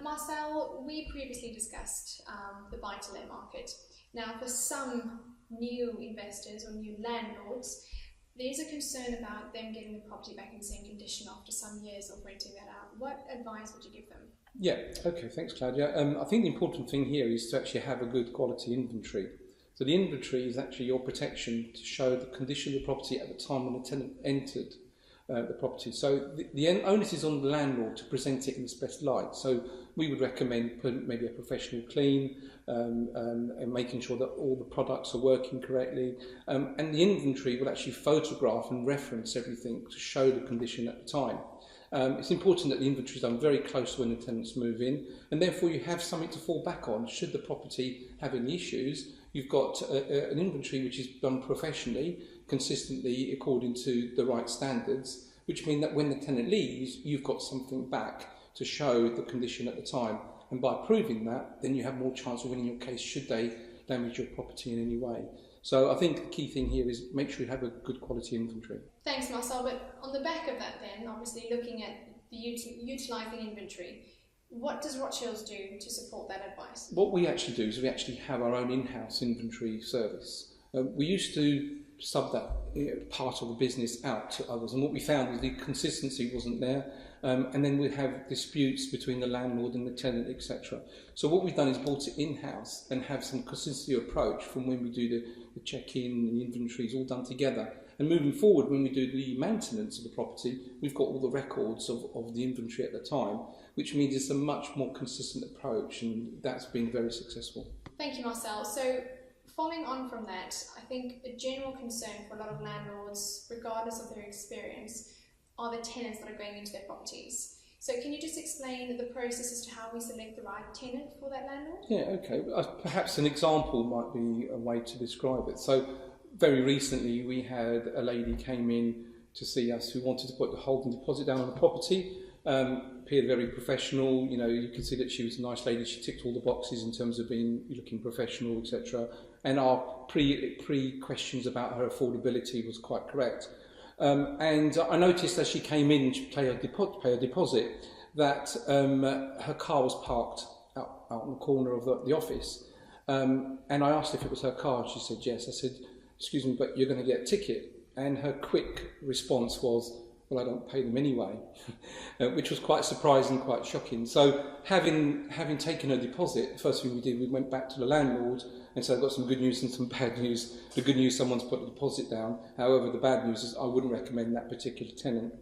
Marcel, we previously discussed the buy-to-let market. Now, for some new investors or new landlords, there's a concern about them getting the property back in the same condition after some years of renting that out. What advice would you give them? Yeah, okay, thanks Claudia. I think the important thing here is to actually have a good quality inventory. So the inventory is actually your protection to show the condition of the property at the time when the tenant entered the property. So the onus is on the landlord to present it in its best light. So we would recommend putting maybe a professional clean and making sure that all the products are working correctly. And the inventory will actually photograph and reference everything to show the condition at the time. It's important that the inventory is done very close to when the tenants move in, and therefore you have something to fall back on. Should the property have any issues, you've got an inventory which is done professionally, consistently according to the right standards, which mean that when the tenant leaves, you've got something back to show the condition at the time. And by proving that, then you have more chance of winning your case should they damage your property in any way. So I think the key thing here is make sure you have a good quality inventory. Thanks, Marcel. But on the back of that then, obviously looking at the utilising inventory, what does Rochills do to support that advice? What we actually do is we actually have our own in-house inventory service. We used to sub that part of the business out to others, and what we found was the consistency wasn't there, and then we'd have disputes between the landlord and the tenant, etc. So what we've done is brought it in-house and have some consistency approach from when we do the check-in and the inventories all done together. And moving forward, when we do the maintenance of the property, we've got all the records of the inventory at the time, which means it's a much more consistent approach, and that's been very successful. Thank you, Marcel. So following on from that, I think a general concern for a lot of landlords, regardless of their experience, are the tenants that are going into their properties. So can you just explain the process as to how we select the right tenant for that landlord? Yeah, okay. Perhaps an example might be a way to describe it. So very recently we had a lady came in to see us who wanted to put the holding deposit down on the property. Appeared very professional, you know, you could see that she was a nice lady, she ticked all the boxes in terms of looking professional, etc. And our pre-questions about her affordability was quite correct. And I noticed as she came in to pay her deposit that her car was parked out in the corner of the office. And I asked if it was her car, she said yes. I said, excuse me, but you're going to get a ticket. And her quick response was, well, I don't pay them anyway, which was quite surprising, quite shocking. So having taken her deposit, the first thing we did, we went back to the landlord and said, I've got some good news and some bad news. The good news, someone's put the deposit down. However, the bad news is I wouldn't recommend that particular tenant.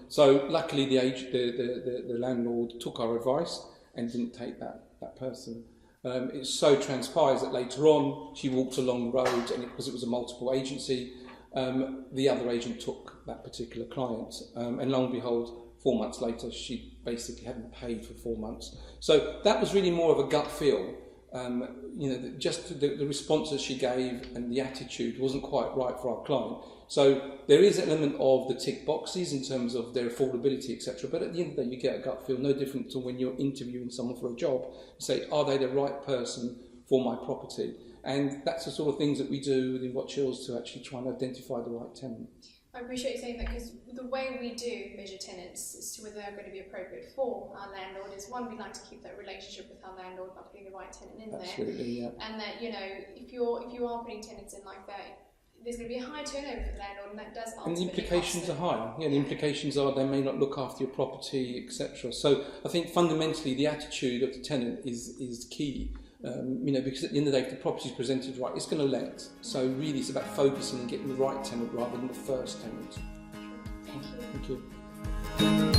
So luckily the landlord took our advice and didn't take that person. It so transpires that later on, she walked along the road, and because it was a multiple agency, the other agent took that particular client, and lo and behold, 4 months later, she basically hadn't paid for 4 months. So that was really more of a gut feel. Just the responses she gave and the attitude wasn't quite right for our client. So there is an element of the tick boxes in terms of their affordability, etc. But at the end of the day, you get a gut feel, no different to when you're interviewing someone for a job. You say, are they the right person for my property? And that's the sort of things that we do within Rochills to actually try and identify the right tenant. I appreciate you saying that, because the way we do measure tenants as to whether they're going to be appropriate for our landlord is, one, we like to keep that relationship with our landlord by putting the right tenant in Absolutely, there. Yeah. And that, if you are putting tenants in like that, there's going to be a high turnover for the landlord, and that does ultimately and the implications are high. Yeah, the implications are they may not look after your property, etc. So I think fundamentally the attitude of the tenant is key. Because at the end of the day, if the property is presented right, it's going to let. So really it's about focusing and getting the right tenant rather than the first tenant. Thank you. Thank you.